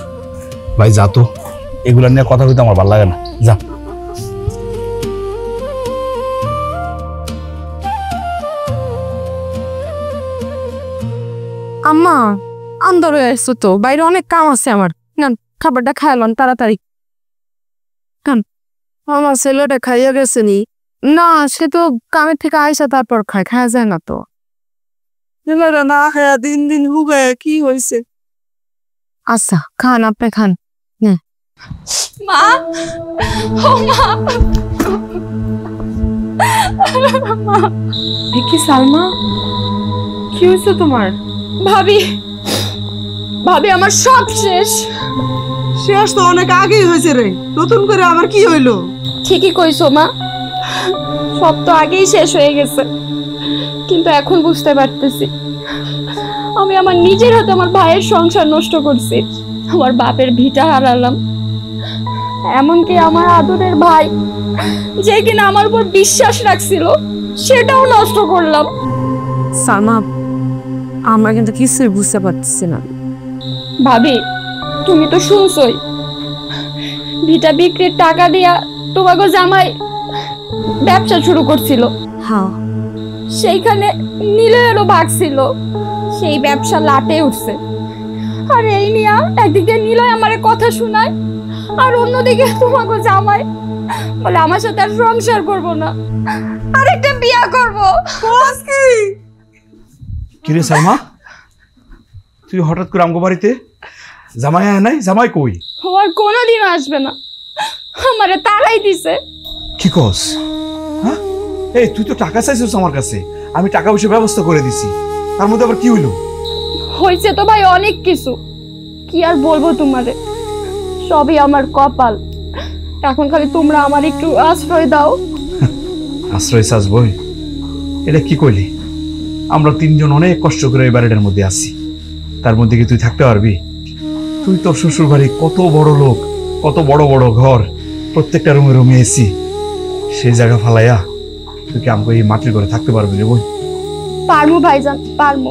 ভাই, যা তো, এগুলা নিয়ে কথা বলতে আমার ভালো লাগে না। যা। আম্মা, আন্দর হয়ে আসছো তো, বাইরে অনেক কাম আছে আমার। না, খাবারটা খাইলন তাড়াতাড়ি। আমার ছেলেটা খাইয়া গেছে নি? না, সে তো কামের থেকে আইসা তারপর খায়, খাওয়া যায় না তো। ছেলেটা না খায়া দিন দিন হুগায় কি হয়েছে? আচ্ছা, খান, আপনি খান। মা, ও মা। কি সালমা, কি হয়েছে তোমার? ভাবি, ভাবি আমার সব শেষ। শেষ তো অনেক আগেই হয়েছে রে, নতুন করে আবার কি হইলো? ঠিকই কইছো মা, সব তো আগেই শেষ হয়ে গেছে, কিন্তু এখন বুঝতে পারতেছি আমি আমার নিজের হাতে আমার ভাইয়ের সংসার নষ্ট করছি, আমার বাপের ভিটা হারালাম, এমনকি আমার আদরের ভাই যে কিনা আমার উপর বিশ্বাস রাখছিল সেটাও নষ্ট করলাম। সালমা, আমরা কিন্তু কিছুই বুঝতে পারতেছি না। ভাবি, তুমি তো শুনছই, ভিটা বিক্রির টাকা দিয়া তোমাকে জামাই ব্যবসা শুরু করছিল। হ্যাঁ, সেইখানে নীলয়েরও ভাগ ছিল, সেই ব্যবসা লাটে উঠছে। আর এই নিয়া একদিকে নীলয় আমারে কথা শোনায়, আর অন্যদিকে তোমাকে জামাই বলে আমার সাথে আর সংসার করবো না, আরেকটা বিয়া করবো। কিরে সালমা, তুই হঠাৎ করে আমগো বাড়িতে? জামাই আয় নাই? জামাই কই? ও আর কোনোদিনও আসবে না, আমারে তাড়াই দিছে। কি কস? হ্যাঁ, এই তুই তো টাকা চাইছিস আমার কাছে, আমি টাকা পয়সা ব্যবস্থা করে দিছি, তার মধ্যে আবার কি হইলো? হয়েছে তো ভাই অনেক কিছু, কি আর বলবো তোমারে, সবই আমার কপাল। এখন খালি তোমরা আমার একটু আশ্রয় দাও। আশ্রয় চাস বই? এটা কি কইলি? আমরা তিনজন অনেক কষ্ট করে এই বাড়িটার মধ্যে আছি, তার মধ্যে কি তুই থাকতে পারবি? তুই তোর শ্বশুর বাড়ি, কত বড় লোক, কত বড় বড় ঘর, প্রত্যেকটা রুমে রুমে এসি, সেই জায়গা ফালাইয়া তুই কি আমাকে এই মাটির ঘরে থাকতে পারবি রে বই? পারমু ভাইজান, পারমু।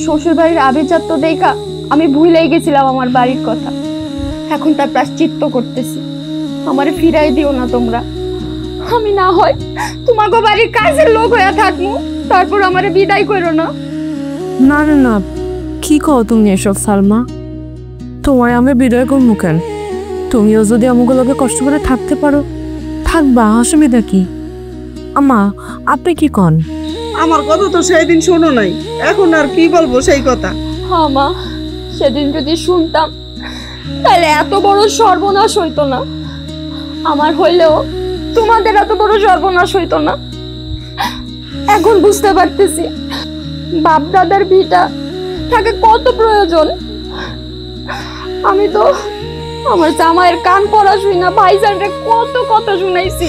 শ্বশুর বাড়ির আভিজাত্য তো দেখা আমি ভুলেই গেছিলাম আমার বাড়ির কথা। এখন তার প্রায়শ্চিত্ত করতেছি। আমারে ফিরাই দিও না তোমরা। আমি না হয় তোমাকে বাড়ির কাজের লোক হয়ে থাকবো, তারপর আমারে বিদায় করো না। না না না, কি কও তুমি এসব সালমা? তোমায় আমি বিদায় করবো কেন? তুমিও যদি আমাকে লোকে কষ্ট করে থাকতে পারো, থাকবা, অসুবিধা কি? আম্মা, আপনি কি কন? আমার কথা তো সেই দিন শোনো নাই, এখন আর কি বলবো সেই কথা। হ্যাঁ মা, সেদিন যদি শুনতাম তাহলে এত বড় সর্বনাশ হইতো না। আমার হইলেও তোমাদের এত বড় সর্বনাশ হইতো না। এখন বুঝতে পারতেছি বাপ দাদার ভিটা থাকে কত প্রয়োজন। আমি তো আমার জামাইয়ের কান পড়া শুই না ভাইজানরে কত কথা শুনাইছি,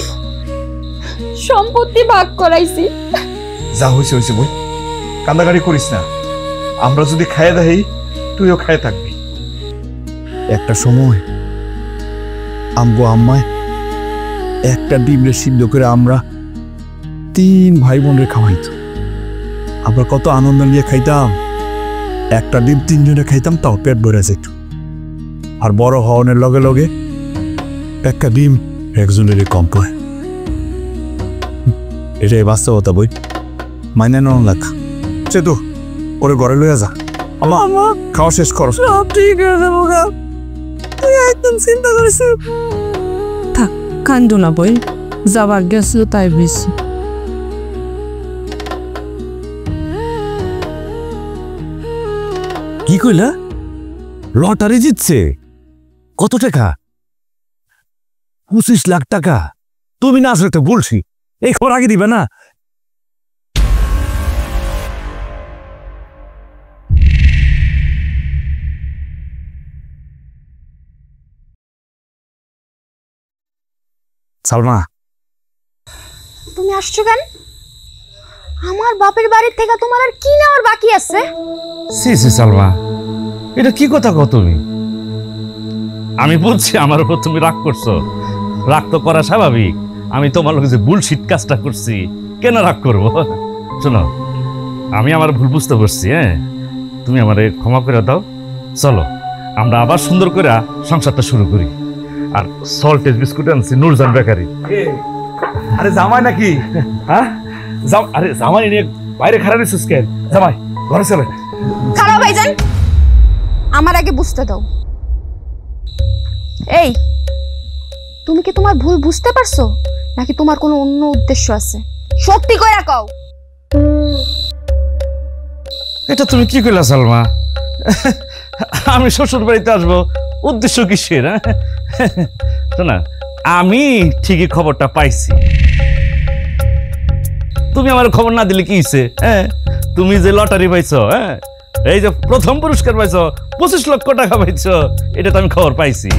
সম্পত্তি ভাগ করাইছি। যা হয়েছে হয়েছে বই, কান্দাকাটি করিস না। আমরা যদি খায় দেই, তুইও খায় থাকবি। একটা সময় আমগো আম্মায় একটা ডিমরে সিদ্ধ করে আমরা 3 ভাই বোনের খাওয়াইতো। আমরা কত আনন্দ নিয়ে খাইতাম। একটা ডিম 3 জনে খাইতাম, তাও পেট ভরে যেত। আর বড় হওয়ার লগে লগে একটা ডিম একজনেরই কম পড়ে। এটাই বাস্তবতা বই, মাইনে নেওয়া লেখা। সে তো ওরে ঘরে লইয়া যা, আমার খাওয়া শেষ করো। সব ঠিক হয়ে যাবো গা, তুই একদম চিন্তা করিস। থাক, কান্দো না বই, যাবার গেছিল তাই বেশি। কি কইলা? লটারি জিতছে? কত টাকা? 25 লাখ টাকা? তুমি না আসলে তো বলছি, এই খবর আগে দিবে না? সালমা, তুমি আসছো কেন? আমার বাপের বাড়ির থেকে তোমার আর কি নেওয়ার বাকি আছে? সি সি সালমা, এটা কি কথা কও তুমি? আমি বলছি আমার উপর তুমি রাগ করছো। রাগ তো করা স্বাভাবিক। আমি তোমার লোক যে বুলশিট কাজটা করছি, কেন রাগ করব? শোনো, আমি আমার ভুল বুঝতে পারছি। হ্যাঁ, তুমি আমারে ক্ষমা করে দাও। চলো আমরা আবার সুন্দর করে সংসারটা শুরু করি। আর সল্টেজ বিস্কুট আনছি নূরজান বেকারি। আরে জামাই নাকি? হ্যাঁ, আরে জামাই নিয়ে বাইরে খারাপ দিছিস কেন? জামাই ঘরে চলে। খারাপ ভাইজান, আমার আগে বুঝতে দাও। এই, তুমি কি তোমার ভুল বুঝতে পারছো, নাকি তোমার কোনো অন্য উদ্দেশ্য আছে? সত্যি কইরা কও। এটা তুমি কি কইলা সালমা? আমি শ্বশুর বাড়িতে আসবো, উদ্দেশ্য কিসের? শোনা, আমি ঠিকই খবরটা পাইছি। তুমি আমার খবর না দিলে কি হইছে? হ্যাঁ, তুমি যে লটারি পাইছো, হ্যাঁ, এই যে প্রথম পুরস্কার পাইছো, 25 লক্ষ টাকা পাইছো, এটা তো আমি খবর পাইছি।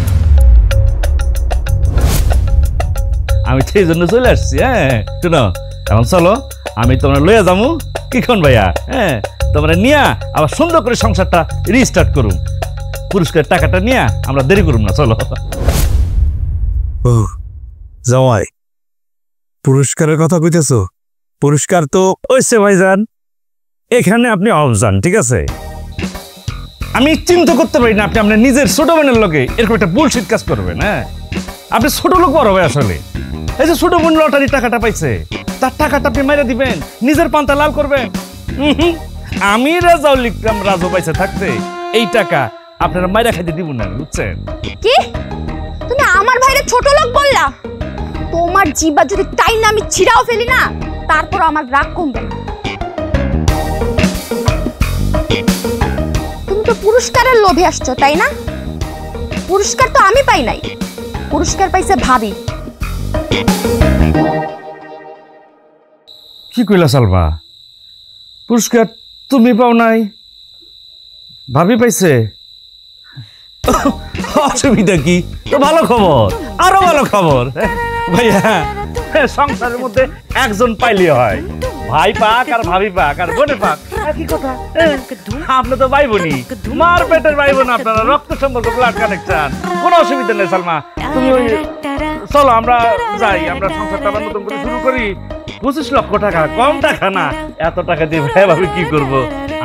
আমি সেই জন্য চলে আসছি। হ্যাঁ, শোনো, এখন চলো আমি তোমরা লইয়া যাবো। কিখন ভাইয়া? হ্যাঁ, তোমরা নিয়া আবার সুন্দর করে সংসারটা রিস্টার্ট করুম। পুরস্কার টাকাটা নিয়ে আমরা দেরি করুম না, চলো। ও জামাই, পুরস্কারের কথা কইতেছো? পুরস্কার তো ওইসে ভাইজান, এখানে আপনি অবজান, ঠিক আছে? আমি চিন্তা করতে পারি না আপনি আপনার নিজের ছোট বোনের লোকে এরকম একটা বুলশিট কাজ করবেন। হ্যাঁ, আপনি ছোট লোক বড় হবে আসলে। এই যে ছোট বোন লটারি টাকাটা পাইছে, তার টাকাটা আপনি মেরে দিবেন, নিজের পান্তা লাল করবেন। আমি রাজাও লিখলাম, রাজু পাইছে থাকতে এই টাকা আপনারা মাইরা খাইতে দিব না, বুঝছেন? কি তুমি আমার ভাইরে ছোট লোক বললা? তোমার জিবা যদি তাই না আমি ছিড়াও ফেলি না, তারপর আমার রাগ কমবে না। তুমি তো পুরস্কারের লোভে আসছো, তাই না? পুরস্কার তো আমি পাই নাই, পুরস্কার পাইছে ভাবি। কি কইলা সালমা? পুরস্কার তুমি পাও নাই, ভাবি পাইছে? অসুবিধা কি? তো ভালো খবর, আরো ভালো খবর ভাইয়া। সংসারের মধ্যে একজন পাইলে হয়, ভাই পাক আর ভাবি পাক আর বোনে পাক একই কথা। আপনি তো ভাই বোনই, মার পেটের ভাই বোন, আপনারা রক্ত সম্পর্ক, ব্লাড কানেকশন, কোনো অসুবিধা নেই। সালমা তুমি ওই চলো আমরা যাই, আমরা সংসারটা আবার নতুন করে শুরু করি। 25 লক্ষ টাকা কম টাকা না, এত টাকা দিয়ে ভাই ভাবি কি করবো?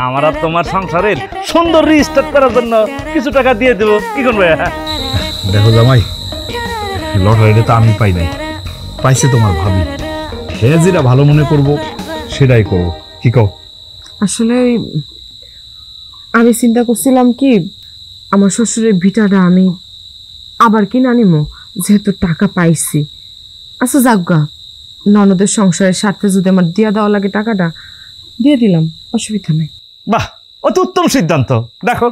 আমার আর তোমার সংসারের সুন্দর রিস্টার্ট করার জন্য কিছু টাকা দিয়ে দেবো, কি করবো? দেখো জামাই, লটারিটা তো আমি পাই নাই, পাইছে তোমার ভাবি। সে যেটা ভালো মনে করবো সেটাই করবো, কি কও? আসলে আমি চিন্তা করছিলাম কি, আমার শ্বশুরের ভিটাটা আমি আবার কিনে আনিমো, যেহেতু টাকা পাইছি। আচ্ছা যাজ্ঞা, ননদের সংসারের স্বার্থে যদি আমার দিয়া দেওয়া লাগে টাকাটা দিয়ে দিলাম, অসুবিধা নেই। বাহ, অতি উত্তম সিদ্ধান্ত। দেখো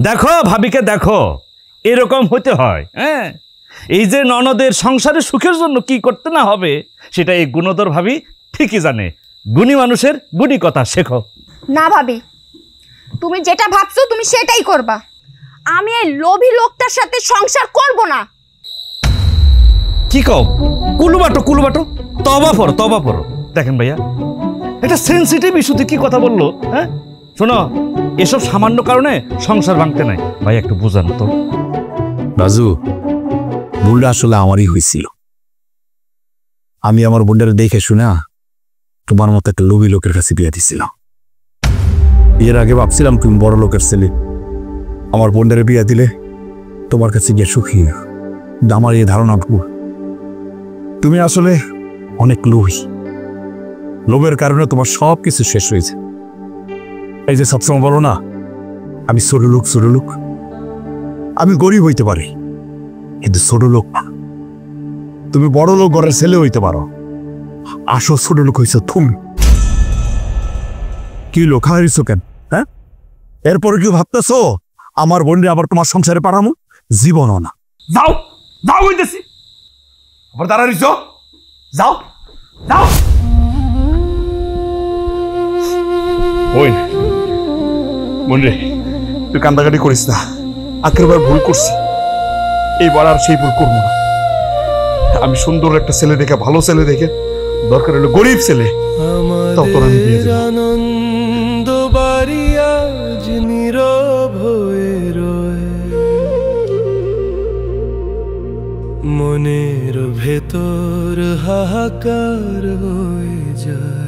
দেখো ভাবিকে দেখো, এরকম হতে হয়। হ্যাঁ, এই যে ননদের সংসারে সুখের জন্য কি করতে না হবে সেটা এই গুণধর ভাবি ঠিকই জানে। গুণী মানুষের গুণী কথা শেখো। না ভাবি, তুমি যেটা ভাবছো তুমি সেটাই করবা। আমি এই লোভী লোকটার সাথে সংসার করব না। কি কও? কুলুবাটো কুলুবাটো, তবা পড়ো তবা পড়ো। দেখেন ভাইয়া, এটা সেন্সিটিভ ইস্যুতে কি কথা বললো? হ্যাঁ শোনো, এসব সামান্য কারণে সংসার ভাঙতে নাই। ভাই একটু বুঝান তো। রাজু, ভুলটা আসলে আমারই হয়েছিল। আমি আমার বোনটার দেখে শুনে তোমার মতো একটা লোভী লোকের কাছে বিয়ে দিছিলাম। বিয়ের আগে ভাবছিলাম তুমি বড় লোকের ছেলে, আমার বোনটারে বিয়ে দিলে তোমার কাছে গিয়ে সুখী। আমার এই ধারণা ভুল। তুমি আসলে অনেক লোভী, লোভের কারণে তোমার সব কিছু শেষ হয়েছে। এই যে সবসময় বলো না আমি ছোট লোক, আমি গরিব হইতে পারি কিন্তু ছোট লোক না। তুমি বড় লোক ঘরের ছেলে হইতে পারো, আসো ছোট লোক হইছো তুমি। কি লোক হারিয়েছো কেন? হ্যাঁ, এরপরে কি ভাবতেছো আমার বোনরে আবার তোমার সংসারে পারামো? জীবনও না। যাও যাও হইতেছি, আবার দাঁড়াইছো, যাও যাও। ওই বোন রে, তুই কান্দাকাটি করিস না, আগেরবার ভুল করছি, এইবার আর সেই ভুল করবো না। আমি সুন্দর একটা ছেলে দেখে, ভালো ছেলে দেখে, দরকার হলো গরিব ছেলে, তাও তোর আমি বিয়ে দেব। আনন্দ বাড়ি আজ নীরব হয়ে রয়ে, মনের ভেতর হাহাকার হয়ে যায়।